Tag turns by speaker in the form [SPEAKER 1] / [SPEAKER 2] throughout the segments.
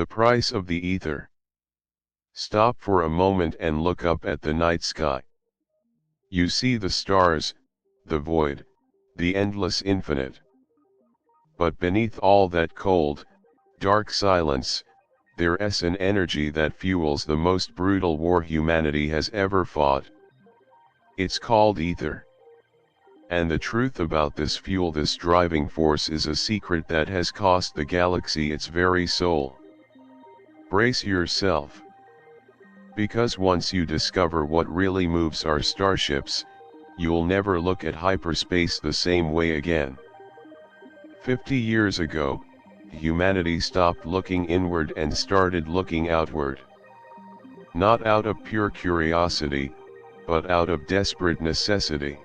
[SPEAKER 1] The price of the ether. Stop for a moment and look up at the night sky. You see the stars, the void, the endless infinite. But beneath all that cold, dark silence, there's an energy that fuels the most brutal war humanity has ever fought. It's called ether. And the truth about this fuel, this driving force, is a secret that has cost the galaxy its very soul. Brace yourself. Because once you discover what really moves our starships, you'll never look at hyperspace the same way again. 50 years ago, humanity stopped looking inward and started looking outward. Not out of pure curiosity, but out of desperate necessity.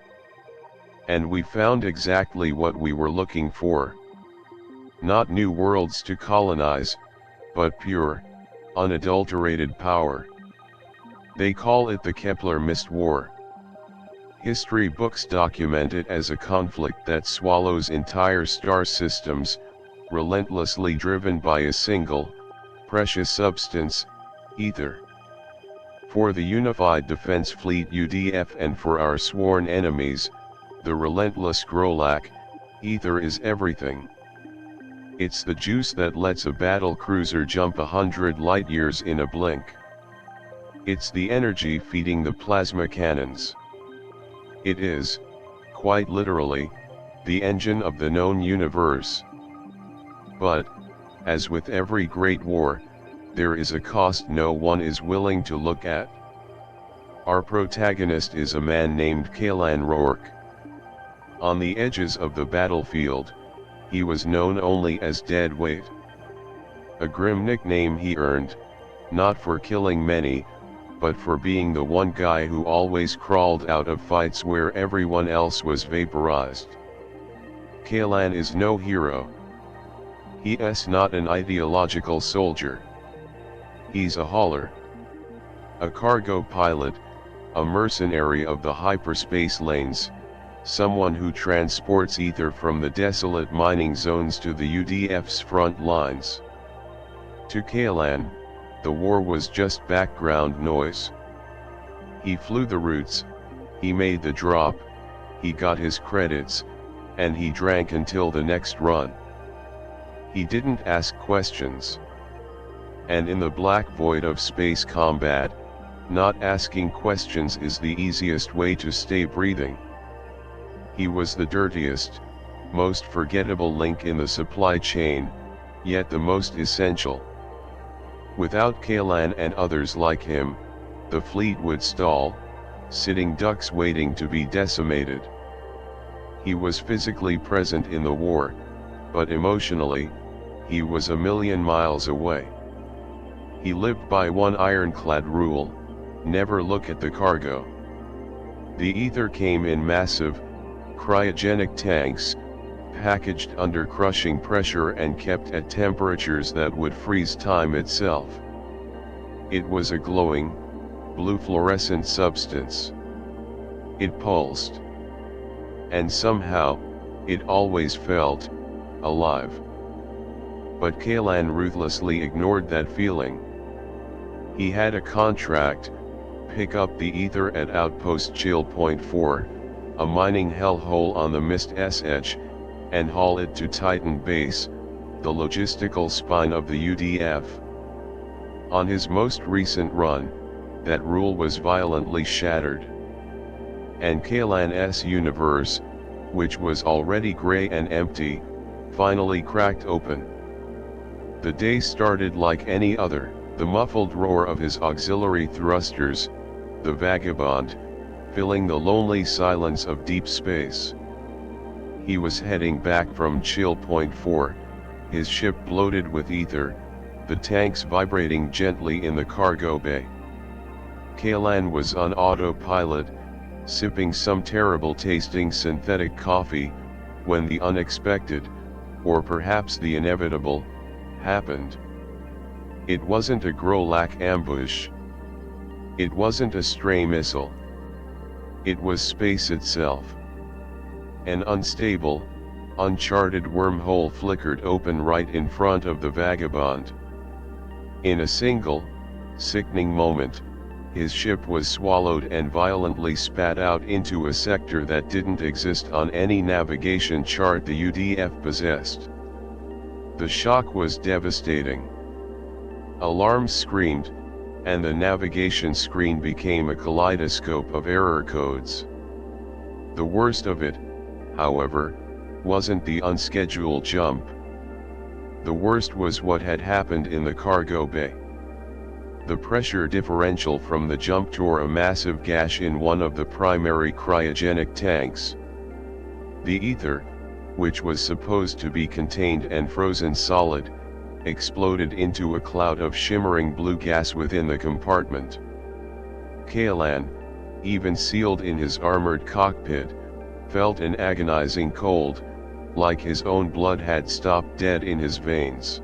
[SPEAKER 1] And we found exactly what we were looking for. Not new worlds to colonize, but pure, unadulterated power. They call it the Kepler Mist War. History books document it as a conflict that swallows entire star systems, relentlessly driven by a single, precious substance, ether. For the Unified Defense Fleet UDF and for our sworn enemies, the relentless Grolak, ether is everything. It's the juice that lets a battle cruiser jump 100 light-years in a blink. It's the energy feeding the plasma cannons. It is, quite literally, the engine of the known universe. But, as with every great war, there is a cost no one is willing to look at. Our protagonist is a man named Kaelan Rourke. On the edges of the battlefield, he was known only as Deadweight. A grim nickname he earned, not for killing many, but for being the one guy who always crawled out of fights where everyone else was vaporized. Kaelan is no hero. He's not an ideological soldier. He's a hauler. A cargo pilot, a mercenary of the hyperspace lanes, someone who transports ether from the desolate mining zones to the UDF's front lines. To Kaelan, the war was just background noise. He flew the routes, he made the drop, he got his credits, and he drank until the next run. He didn't ask questions. And in the black void of space combat, not asking questions is the easiest way to stay breathing. He was the dirtiest, most forgettable link in the supply chain, yet the most essential. Without Kaelan and others like him, the fleet would stall, sitting ducks waiting to be decimated. He was physically present in the war, but emotionally, he was a million miles away. He lived by one ironclad rule: never look at the cargo. The ether came in massive, cryogenic tanks, packaged under crushing pressure and kept at temperatures that would freeze time itself. It was a glowing, blue fluorescent substance. It pulsed. And somehow, it always felt alive. But Kaelan ruthlessly ignored that feeling. He had a contract: pick up the ether at Outpost Chill Point 4, a mining hellhole on the Mist's edge, and haul it to Titan Base, the logistical spine of the UDF. On his most recent run, that rule was violently shattered. And Kaelan's universe, which was already gray and empty, finally cracked open. The day started like any other, the muffled roar of his auxiliary thrusters, the vagabond, filling the lonely silence of deep space. He was heading back from Chill Point 4, his ship bloated with ether, the tanks vibrating gently in the cargo bay. Kaelan was on autopilot, sipping some terrible-tasting synthetic coffee, when the unexpected, or perhaps the inevitable, happened. It wasn't a Grolak ambush. It wasn't a stray missile. It was space itself. An unstable, uncharted wormhole flickered open right in front of the vagabond. In a single, sickening moment, his ship was swallowed and violently spat out into a sector that didn't exist on any navigation chart the UDF possessed. The shock was devastating. Alarms screamed, and the navigation screen became a kaleidoscope of error codes. The worst of it, however, wasn't the unscheduled jump. The worst was what had happened in the cargo bay. The pressure differential from the jump tore a massive gash in one of the primary cryogenic tanks. The ether, which was supposed to be contained and frozen solid, exploded into a cloud of shimmering blue gas within the compartment. Kaelan, even sealed in his armored cockpit, felt an agonizing cold, like his own blood had stopped dead in his veins.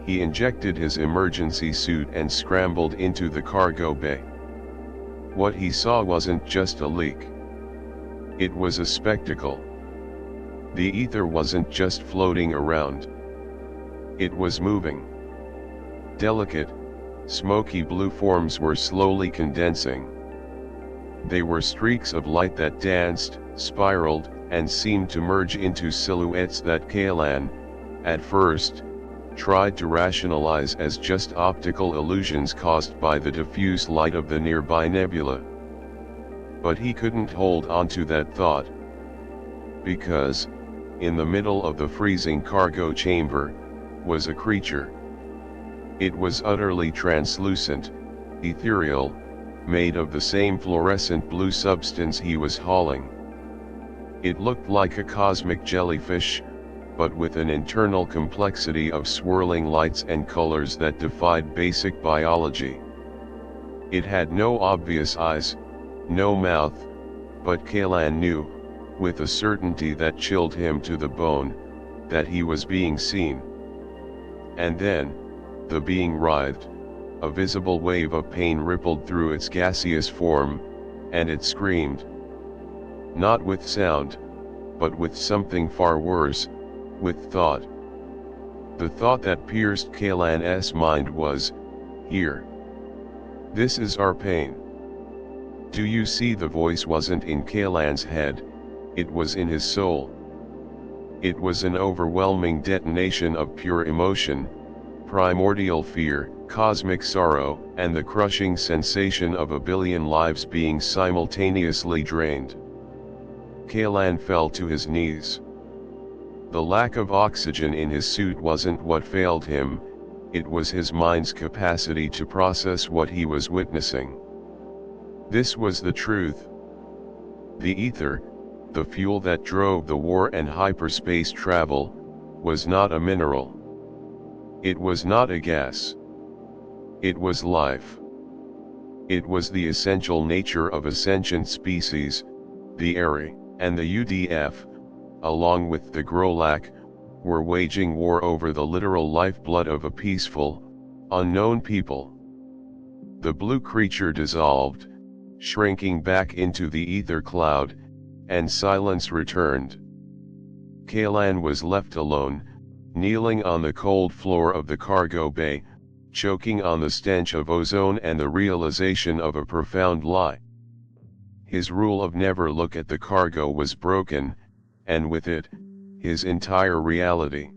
[SPEAKER 1] He injected his emergency suit and scrambled into the cargo bay. What he saw wasn't just a leak. It was a spectacle. The ether wasn't just floating around. It was moving. Delicate, smoky blue forms were slowly condensing. They were streaks of light that danced, spiraled, and seemed to merge into silhouettes that Kaelan, at first, tried to rationalize as just optical illusions caused by the diffuse light of the nearby nebula. But he couldn't hold on to that thought. Because, in the middle of the freezing cargo chamber, was a creature. It was utterly translucent, ethereal, made of the same fluorescent blue substance he was hauling. It looked like a cosmic jellyfish, but with an internal complexity of swirling lights and colors that defied basic biology. It had no obvious eyes, no mouth, but Kaelan knew, with a certainty that chilled him to the bone, that he was being seen. And then, the being writhed, a visible wave of pain rippled through its gaseous form, and it screamed. Not with sound, but with something far worse, with thought. The thought that pierced Kaelan's mind was, "Here. This is our pain." Do you see? The voice wasn't in Kaelan's head, it was in his soul. It was an overwhelming detonation of pure emotion, primordial fear, cosmic sorrow, and the crushing sensation of a billion lives being simultaneously drained. Kaelan fell to his knees. The lack of oxygen in his suit wasn't what failed him, it was his mind's capacity to process what he was witnessing. This was the truth. The ether, the fuel that drove the war and hyperspace travel, was not a mineral. It was not a gas. It was life. It was the essential nature of a sentient species, the Aeri, and the UDF, along with the Grolak, were waging war over the literal lifeblood of a peaceful, unknown people. The blue creature dissolved, shrinking back into the ether cloud, and silence returned. Kaelan was left alone, kneeling on the cold floor of the cargo bay, choking on the stench of ozone and the realization of a profound lie. His rule of never look at the cargo was broken, and with it, his entire reality.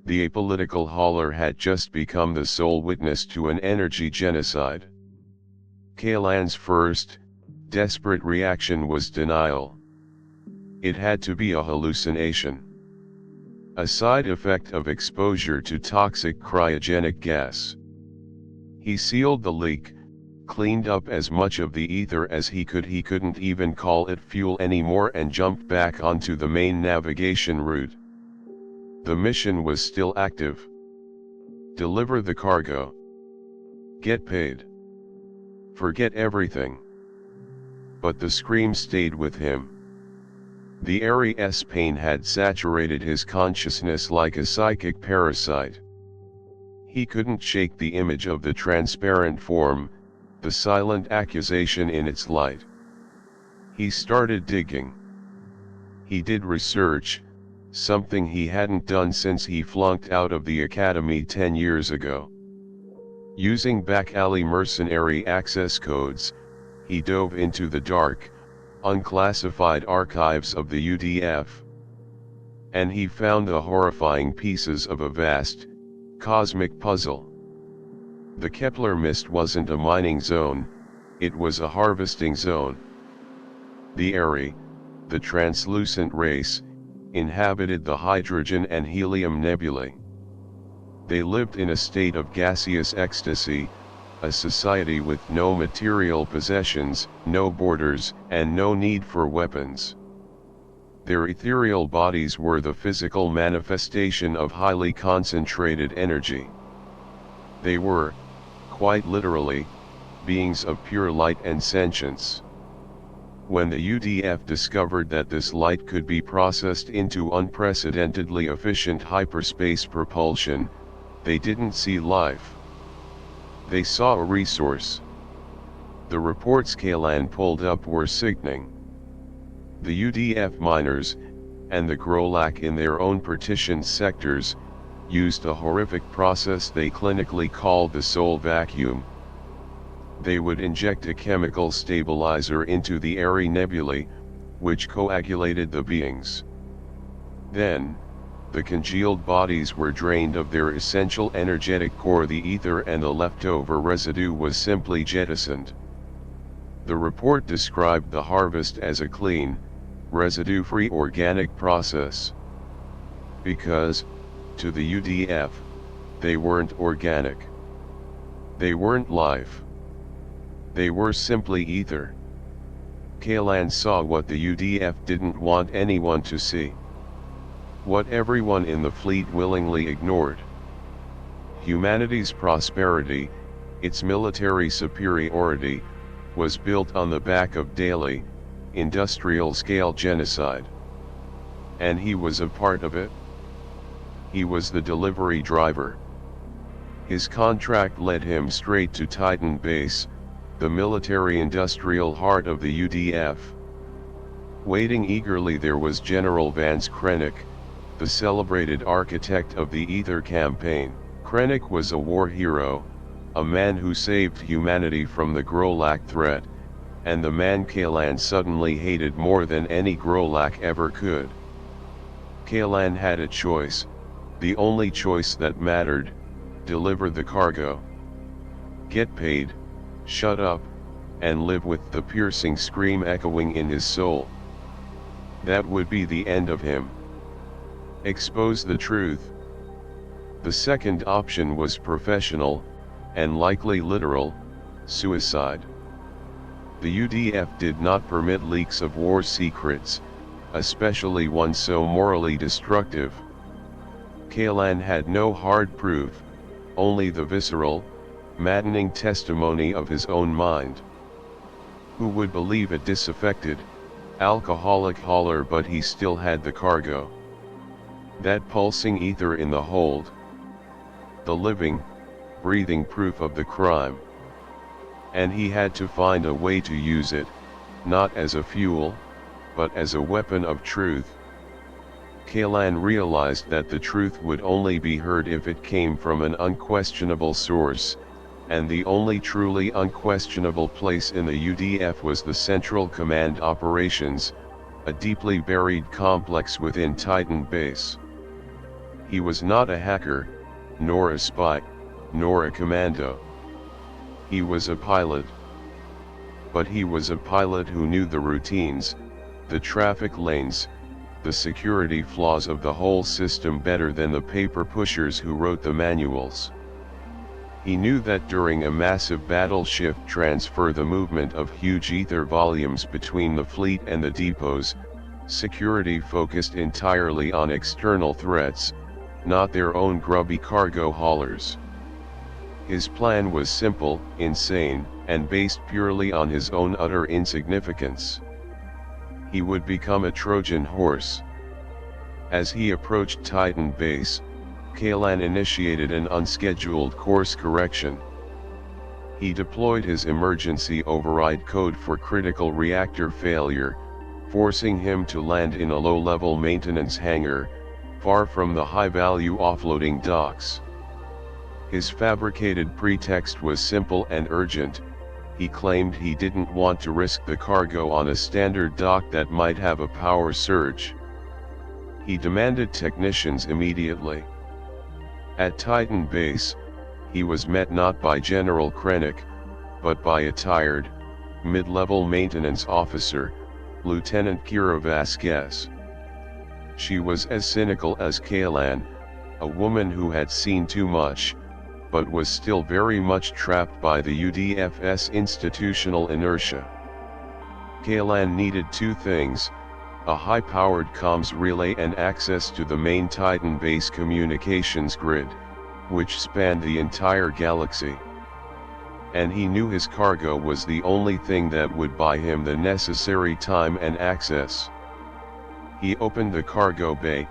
[SPEAKER 1] The apolitical hauler had just become the sole witness to an energy genocide. Kaelan's first, desperate reaction was denial. It had to be a hallucination. A side effect of exposure to toxic cryogenic gas. He sealed the leak, cleaned up as much of the ether as he could. He couldn't even call it fuel anymore, and jumped back onto the main navigation route. The mission was still active. Deliver the cargo. Get paid. Forget everything. But the scream stayed with him. The Aeri's pain had saturated his consciousness like a psychic parasite. He couldn't shake the image of the transparent form, the silent accusation in its light. He started digging. He did research, something he hadn't done since he flunked out of the academy 10 years ago. Using back-alley mercenary access codes, he dove into the dark, unclassified archives of the UDF. And he found the horrifying pieces of a vast, cosmic puzzle. The Kepler mist wasn't a mining zone, it was a harvesting zone. The Aeri, the translucent race, inhabited the hydrogen and helium nebulae. They lived in a state of gaseous ecstasy, a society with no material possessions, no borders, and no need for weapons. Their ethereal bodies were the physical manifestation of highly concentrated energy. They were, quite literally, beings of pure light and sentience. When the UDF discovered that this light could be processed into unprecedentedly efficient hyperspace propulsion, they didn't see life. They saw a resource. The reports Kaelan pulled up were sickening. The UDF miners, and the Grolak in their own partitioned sectors, used a horrific process they clinically called the soul vacuum. They would inject a chemical stabilizer into the Aeri nebulae, which coagulated the beings. Then, the congealed bodies were drained of their essential energetic core, the ether, and the leftover residue was simply jettisoned. The report described the harvest as a clean, residue-free organic process. Because, to the UDF, they weren't organic. They weren't life. They were simply ether. Kaelan saw what the UDF didn't want anyone to see. What everyone in the fleet willingly ignored. Humanity's prosperity, its military superiority, was built on the back of daily, industrial-scale genocide. And he was a part of it. He was the delivery driver. His contract led him straight to Titan Base, the military-industrial heart of the UDF. Waiting eagerly there was General Vance Krennic, the celebrated architect of the Aether campaign. Krennic was a war hero, a man who saved humanity from the Grolak threat, and the man Kaelan suddenly hated more than any Grolak ever could. Kaelan had a choice, the only choice that mattered: deliver the cargo. Get paid, shut up, and live with the piercing scream echoing in his soul. That would be the end of him. Expose the truth. The second option was professional, and likely literal, suicide. The UDF did not permit leaks of war secrets, especially one so morally destructive. Kaelan had no hard proof, only the visceral, maddening testimony of his own mind. Who would believe a disaffected, alcoholic hauler? But he still had the cargo. That pulsing ether in the hold. The living, breathing proof of the crime. And he had to find a way to use it, not as a fuel, but as a weapon of truth. Kaelan realized that the truth would only be heard if it came from an unquestionable source, and the only truly unquestionable place in the UDF was the Central Command Operations, a deeply buried complex within Titan Base. He was not a hacker, nor a spy, nor a commando. He was a pilot. But he was a pilot who knew the routines, the traffic lanes, the security flaws of the whole system better than the paper pushers who wrote the manuals. He knew that during a massive battle shift transfer, the movement of huge ether volumes between the fleet and the depots, security focused entirely on external threats, not their own grubby cargo haulers. His plan was simple, insane, and based purely on his own utter insignificance. He would become a Trojan horse. As he approached Titan Base, Kaelan initiated an unscheduled course correction. He deployed his emergency override code for critical reactor failure, forcing him to land in a low-level maintenance hangar, far from the high-value offloading docks. His fabricated pretext was simple and urgent. He claimed he didn't want to risk the cargo on a standard dock that might have a power surge. He demanded technicians immediately. At Titan Base, he was met not by General Krennic, but by a tired, mid-level maintenance officer, Lieutenant Kira Vasquez. She was as cynical as Kaelan, a woman who had seen too much, but was still very much trapped by the UDF's institutional inertia. Kaelan needed two things: a high-powered comms relay and access to the main Titan base communications grid, which spanned the entire galaxy. And he knew his cargo was the only thing that would buy him the necessary time and access. He opened the cargo bay,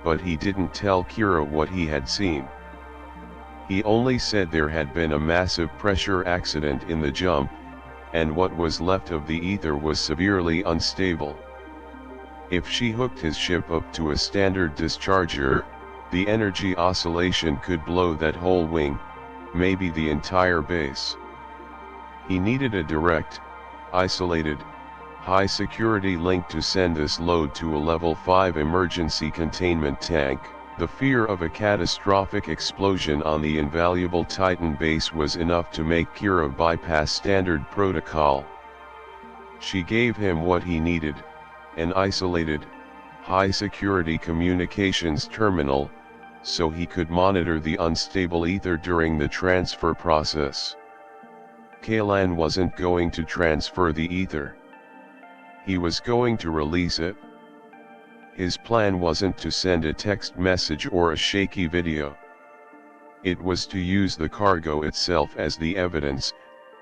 [SPEAKER 1] but he didn't tell Kira what he had seen. He only said there had been a massive pressure accident in the jump, and what was left of the ether was severely unstable. If she hooked his ship up to a standard discharger, the energy oscillation could blow that whole wing, maybe the entire base. He needed a direct, isolated, high-security link to send this load to a level 5 emergency containment tank. The fear of a catastrophic explosion on the invaluable Titan base was enough to make Kira bypass standard protocol. She gave him what he needed: an isolated, high-security communications terminal, so he could monitor the unstable ether during the transfer process. Kaelan wasn't going to transfer the ether. He was going to release it. His plan wasn't to send a text message or a shaky video. It was to use the cargo itself as the evidence,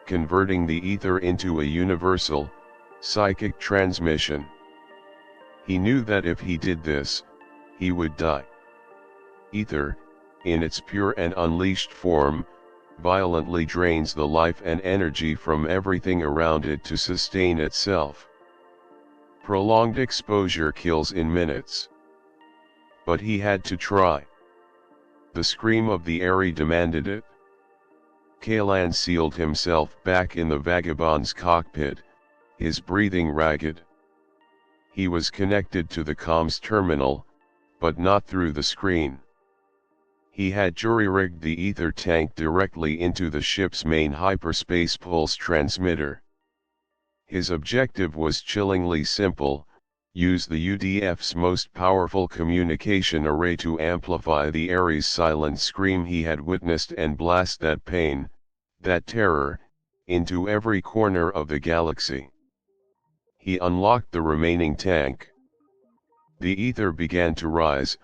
[SPEAKER 1] converting the ether into a universal, psychic transmission. He knew that if he did this, he would die. Ether, in its pure and unleashed form, violently drains the life and energy from everything around it to sustain itself. Prolonged exposure kills in minutes. But he had to try. The scream of the Aeri demanded it. Kaelan sealed himself back in the vagabond's cockpit, his breathing ragged. He was connected to the comms terminal, but not through the screen. He had jury-rigged the ether tank directly into the ship's main hyperspace pulse transmitter. His objective was chillingly simple: use the UDF's most powerful communication array to amplify the Aeri's silent scream he had witnessed and blast that pain, that terror, into every corner of the galaxy. He unlocked the remaining tank. The ether began to rise,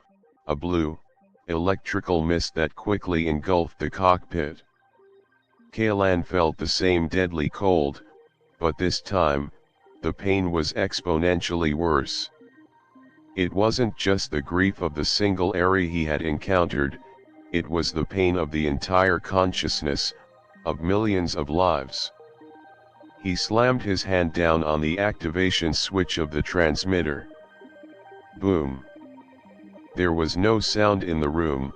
[SPEAKER 1] a blue, electrical mist that quickly engulfed the cockpit. Kaelan felt the same deadly cold, but this time, the pain was exponentially worse. It wasn't just the grief of the single Aeri he had encountered, it was the pain of the entire consciousness, of millions of lives. He slammed his hand down on the activation switch of the transmitter. Boom. There was no sound in the room,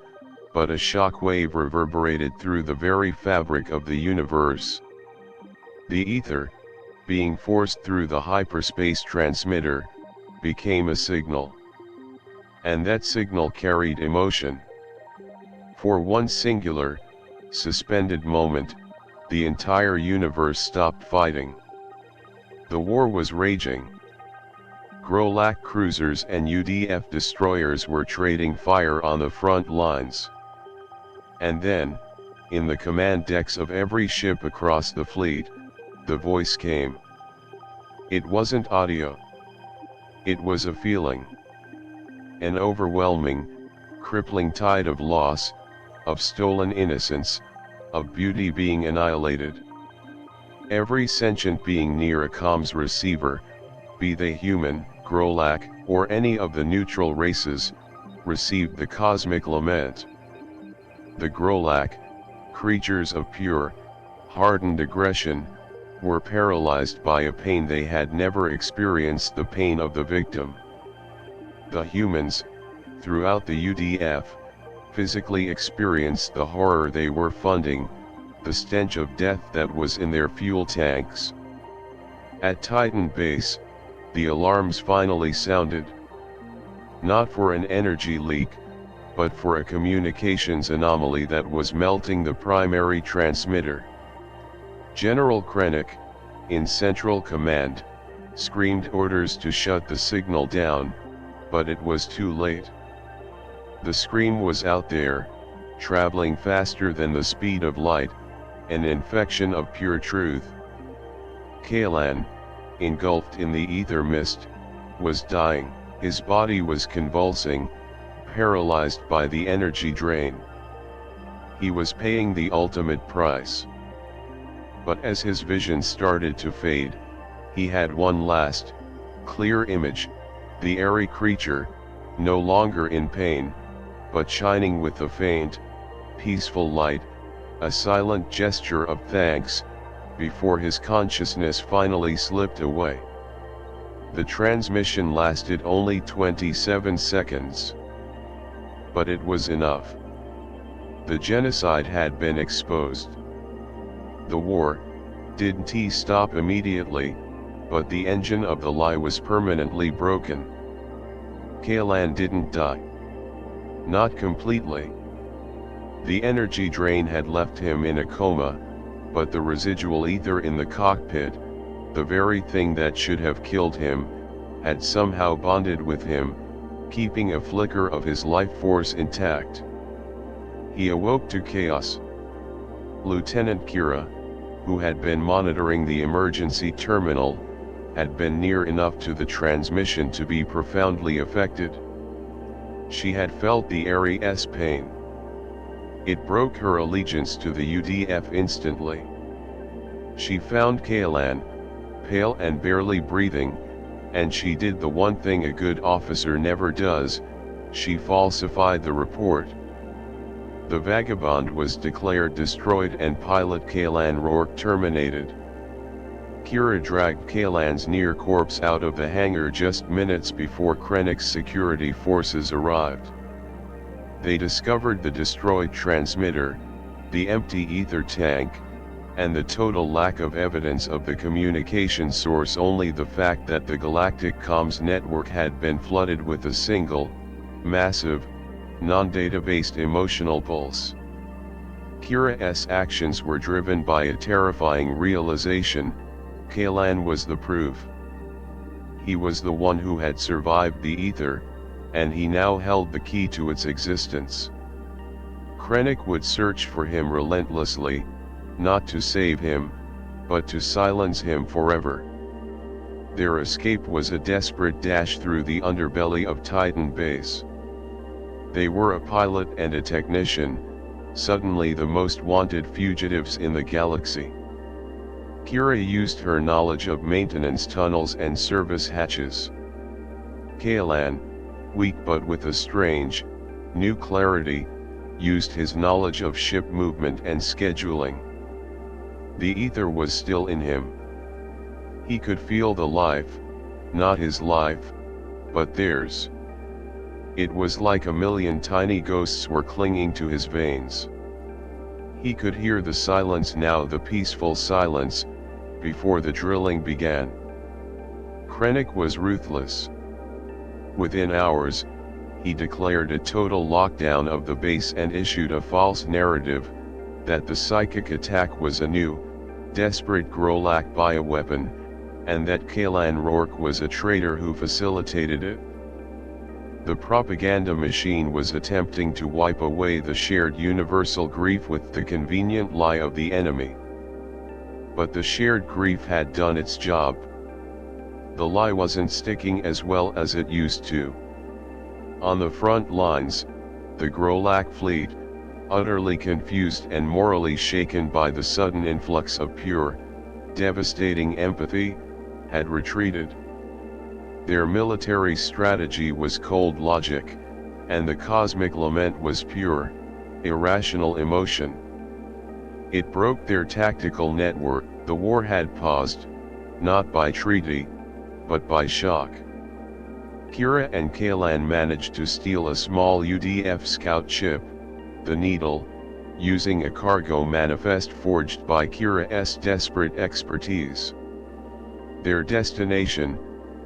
[SPEAKER 1] but a shock wave reverberated through the very fabric of the universe. The ether, being forced through the hyperspace transmitter, became a signal. And that signal carried emotion. For one singular, suspended moment, the entire universe stopped fighting. The war was raging. Grolak cruisers and UDF destroyers were trading fire on the front lines. And then, in the command decks of every ship across the fleet, the voice came. It wasn't audio. It was a feeling. An overwhelming, crippling tide of loss, of stolen innocence, of beauty being annihilated. Every sentient being near a comms receiver, be they human, Grolak, or any of the neutral races, received the Cosmic Lament. The Grolak, creatures of pure, hardened aggression, were paralyzed by a pain they had never experienced, the pain of the victim. The humans, throughout the UDF, physically experienced the horror they were funding, the stench of death that was in their fuel tanks. At Titan Base, the alarms finally sounded. Not for an energy leak, but for a communications anomaly that was melting the primary transmitter. General Krennic, in Central Command, screamed orders to shut the signal down, but it was too late. The scream was out there, traveling faster than the speed of light, an infection of pure truth. Kaelan, engulfed in the ether mist, was dying. His body was convulsing, paralyzed by the energy drain. He was paying the ultimate price. But as his vision started to fade, he had one last, clear image, the Aeri creature, no longer in pain, but shining with a faint, peaceful light, a silent gesture of thanks, before his consciousness finally slipped away. The transmission lasted only 27 seconds. But it was enough. The genocide had been exposed. The war didn't stop immediately, but the engine of the lie was permanently broken. Kaelan didn't die. Not completely. The energy drain had left him in a coma, but the residual ether in the cockpit, the very thing that should have killed him, had somehow bonded with him, keeping a flicker of his life force intact. He awoke to chaos. Lieutenant Kira, who had been monitoring the emergency terminal, had been near enough to the transmission to be profoundly affected. She had felt the Aeri's pain. It broke her allegiance to the UDF instantly. She found Kaelan, pale and barely breathing, and she did the one thing a good officer never does, she falsified the report. The vagabond was declared destroyed and pilot Kaelan Rourke terminated. Kira dragged Kaelan's near corpse out of the hangar just minutes before Krennic's security forces arrived. They discovered the destroyed transmitter, the empty ether tank, and the total lack of evidence of the communication source, only the fact that the galactic comms network had been flooded with a single, massive, non-data-based emotional pulse. Kira's actions were driven by a terrifying realization: Kaelan was the proof. He was the one who had survived the ether, and he now held the key to its existence. Krennic would search for him relentlessly, not to save him, but to silence him forever. Their escape was a desperate dash through the underbelly of Titan Base. They were a pilot and a technician, suddenly the most wanted fugitives in the galaxy. Kira used her knowledge of maintenance tunnels and service hatches. Kaelan, weak but with a strange, new clarity, used his knowledge of ship movement and scheduling. The ether was still in him. He could feel the life, not his life, but theirs. It was like a million tiny ghosts were clinging to his veins. He could hear the silence now, the peaceful silence, before the drilling began. Krennic was ruthless. Within hours, he declared a total lockdown of the base and issued a false narrative, that the psychic attack was a new, desperate Grolak bioweapon, and that Kaelan Rourke was a traitor who facilitated it. The propaganda machine was attempting to wipe away the shared universal grief with the convenient lie of the enemy. But the shared grief had done its job. The lie wasn't sticking as well as it used to. On the front lines, the Grolak fleet, utterly confused and morally shaken by the sudden influx of pure, devastating empathy, had retreated. Their military strategy was cold logic, and the Cosmic Lament was pure, irrational emotion. It broke their tactical network. The war had paused, not by treaty, but by shock. Kira and Kaelan managed to steal a small UDF scout ship, the needle, using a cargo manifest forged by Kira's desperate expertise. Their destination,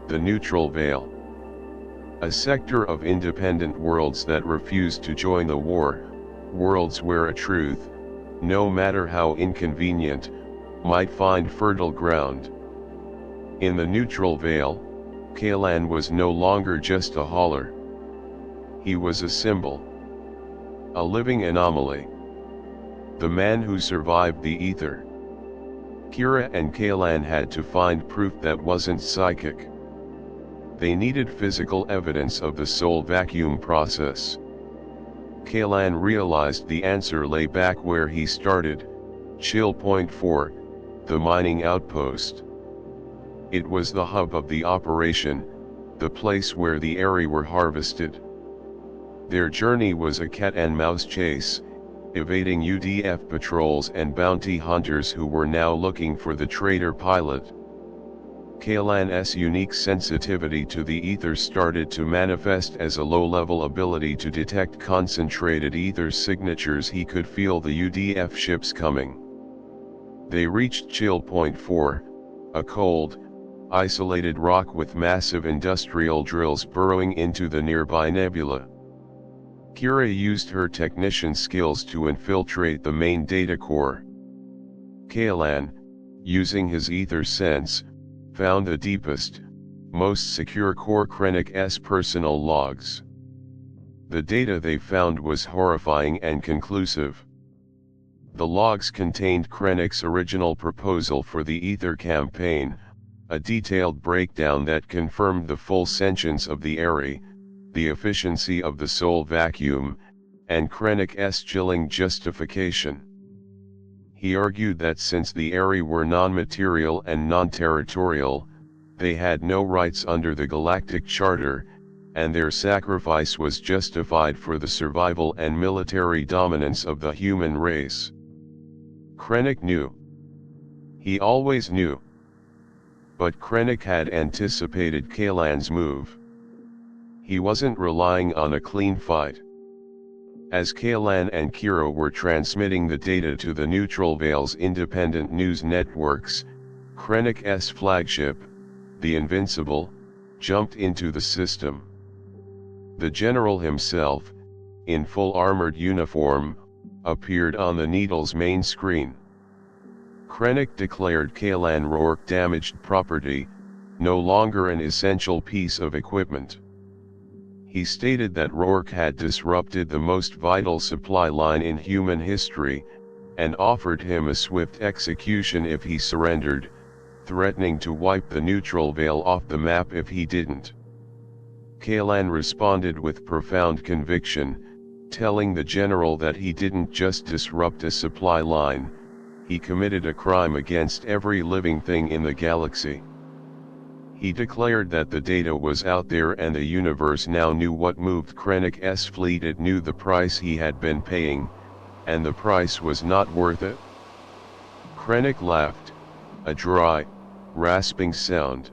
[SPEAKER 1] the neutral veil. A sector of independent worlds that refused to join the war, worlds where a truth, no matter how inconvenient, might find fertile ground. In the neutral veil, Kaelan was no longer just a hauler. He was a symbol. A living anomaly. The man who survived the ether. Kira and Kaelan had to find proof that wasn't psychic. They needed physical evidence of the soul vacuum process. Kaelan realized the answer lay back where he started, Chill Point 4, the mining outpost. It was the hub of the operation, the place where the Aeri were harvested. Their journey was a cat-and-mouse chase, evading UDF patrols and bounty hunters who were now looking for the traitor pilot. Kaelan's unique sensitivity to the ether started to manifest as a low-level ability to detect concentrated ether signatures. He could feel the UDF ships coming. They reached Chill Point 4, a cold, isolated rock with massive industrial drills burrowing into the nearby nebula. Kira used her technician skills to infiltrate the main data core. Kaelan, using his ether sense, found the deepest, most secure core Krennic's personal logs. The data they found was horrifying and conclusive. The logs contained Krennic's original proposal for the ether campaign, a detailed breakdown that confirmed the full sentience of the Aeri, the efficiency of the soul vacuum, and Krennic's chilling justification. He argued that since the Aeri were non-material and non-territorial, they had no rights under the Galactic Charter, and their sacrifice was justified for the survival and military dominance of the human race. Krennic knew. He always knew. But Krennic had anticipated Kaelan's move. He wasn't relying on a clean fight. As Kaelan and Kira were transmitting the data to the Neutral Veil's independent news networks, Krennic's flagship, the Invincible, jumped into the system. The general himself, in full armored uniform, appeared on the Needle's main screen. Krennic declared Kaelan Rourke damaged property, no longer an essential piece of equipment. He stated that Rourke had disrupted the most vital supply line in human history, and offered him a swift execution if he surrendered, threatening to wipe the Neutral Veil off the map if he didn't. Kaelan responded with profound conviction, telling the general that he didn't just disrupt a supply line, he committed a crime against every living thing in the galaxy. He declared that the data was out there and the universe now knew what moved Krennic's fleet. It knew the price he had been paying, and the price was not worth it. Krennic laughed, a dry, rasping sound.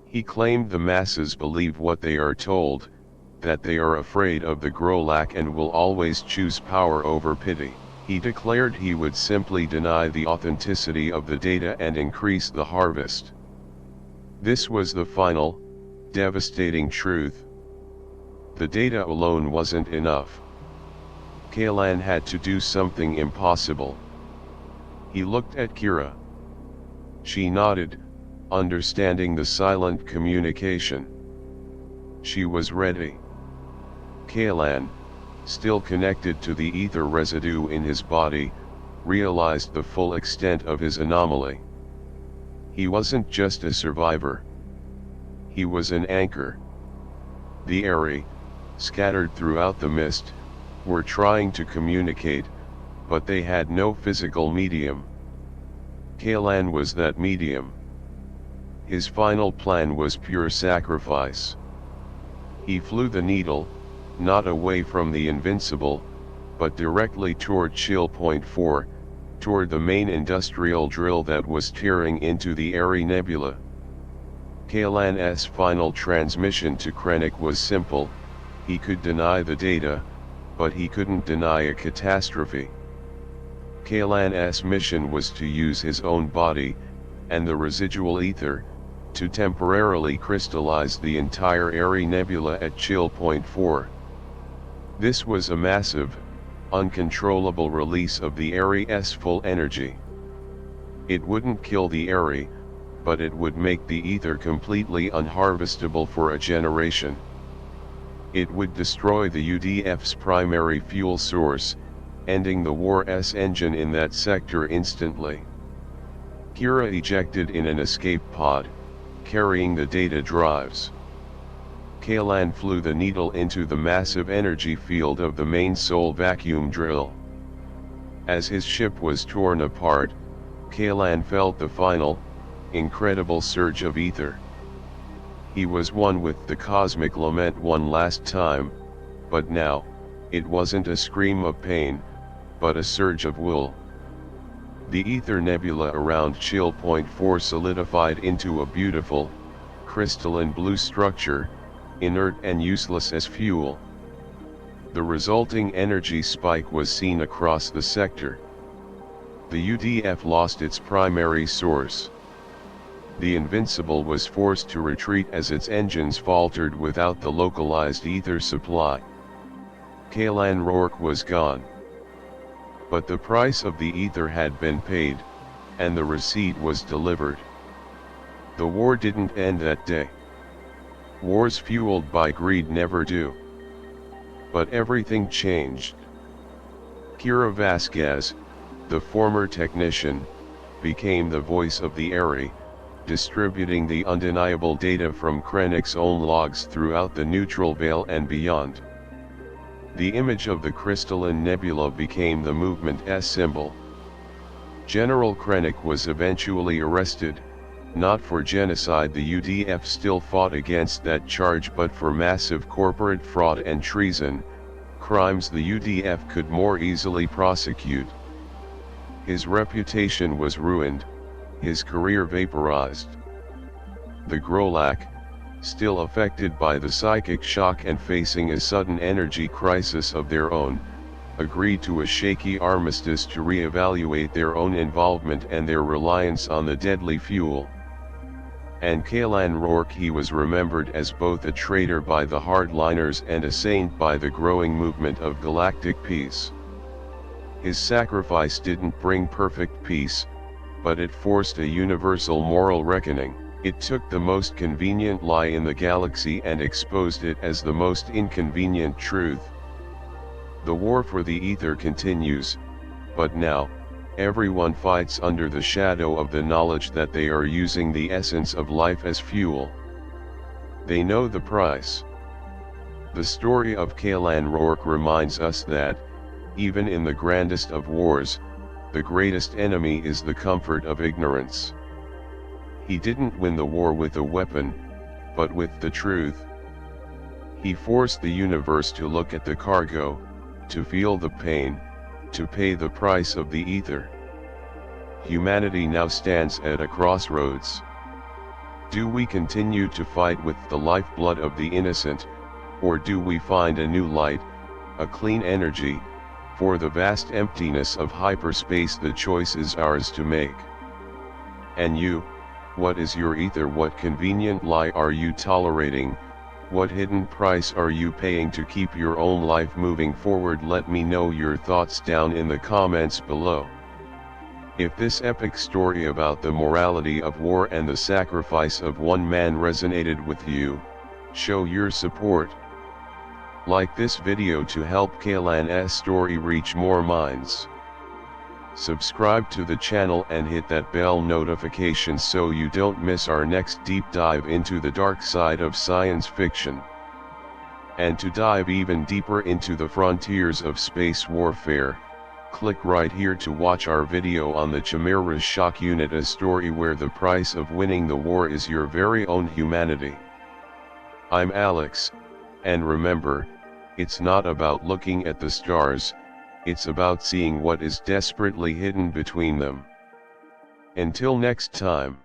[SPEAKER 1] He claimed the masses believe what they are told, that they are afraid of the Grolak and will always choose power over pity. He declared he would simply deny the authenticity of the data and increase the harvest. This was the final, devastating truth. The data alone wasn't enough. Kaelan had to do something impossible. He looked at Kira. She nodded, understanding the silent communication. She was ready. Kaelan, still connected to the ether residue in his body, realized the full extent of his anomaly. He wasn't just a survivor. He was an anchor. The Aeri, scattered throughout the mist, were trying to communicate, but they had no physical medium. Kaelan was that medium. His final plan was pure sacrifice. He flew the needle, not away from the Invincible, but directly toward Chill Point 4, toward the main industrial drill that was tearing into the Aeri nebula. Kaelan's final transmission to Krennic was simple: he could deny the data, but he couldn't deny a catastrophe. Kaelan's mission was to use his own body, and the residual ether, to temporarily crystallize the entire Aeri nebula at chill point 4. This was a massive, uncontrollable release of the Aeri's full energy. It wouldn't kill the Aeri, but it would make the ether completely unharvestable for a generation. It would destroy the UDF's primary fuel source, ending the war's engine in that sector instantly. Kira ejected in an escape pod, carrying the data drives. Kaelan flew the needle into the massive energy field of the main Sol vacuum drill. As his ship was torn apart, Kaelan felt the final, incredible surge of ether. He was one with the Cosmic Lament one last time, but now, it wasn't a scream of pain, but a surge of will. The ether nebula around chill point 4 solidified into a beautiful, crystalline blue structure, inert and useless as fuel. The resulting energy spike was seen across the sector. The UDF lost its primary source. The Invincible was forced to retreat as its engines faltered without the localized ether supply. Kaelan Rourke was gone. But the price of the ether had been paid, and the receipt was delivered. The war didn't end that day. Wars fueled by greed never do. But everything changed. Kira Vasquez, the former technician, became the voice of the Aeri, distributing the undeniable data from Krennic's own logs throughout the neutral veil and beyond. The image of the crystalline nebula became the movement's symbol. General Krennic was eventually arrested, not for genocide. The UDF still fought against that charge, but for massive corporate fraud and treason, crimes the UDF could more easily prosecute. His reputation was ruined, his career vaporized. The Grolak, still affected by the psychic shock and facing a sudden energy crisis of their own, agreed to a shaky armistice to re-evaluate their own involvement and their reliance on the deadly fuel. And Kaelan Rourke, he was remembered as both a traitor by the hardliners and a saint by the growing movement of galactic peace. His sacrifice didn't bring perfect peace, but it forced a universal moral reckoning. It took the most convenient lie in the galaxy and exposed it as the most inconvenient truth. The war for the ether continues, but now, everyone fights under the shadow of the knowledge that they are using the essence of life as fuel. They know the price. The story of Kaelan Rourke reminds us that, even in the grandest of wars, the greatest enemy is the comfort of ignorance. He didn't win the war with a weapon, but with the truth. He forced the universe to look at the cargo, to feel the pain, to pay the price of the ether. Humanity now stands at a crossroads. Do we continue to fight with the lifeblood of the innocent, or do we find a new light, a clean energy, for the vast emptiness of hyperspace? The choice is ours to make. And you, what is your ether? What convenient lie are you tolerating? What hidden price are you paying to keep your own life moving forward? Let me know your thoughts down in the comments below. If this epic story about the morality of war and the sacrifice of one man resonated with you, show your support. Like this video to help Kaelan's story reach more minds. Subscribe to the channel and hit that bell notification so you don't miss our next deep dive into the dark side of science fiction. And to dive even deeper into the frontiers of space warfare, click right here to watch our video on the Chimera's Shock Unit, a story where the price of winning the war is your very own humanity. I'm Alex, and remember, it's not about looking at the stars, it's about seeing what is desperately hidden between them. Until next time.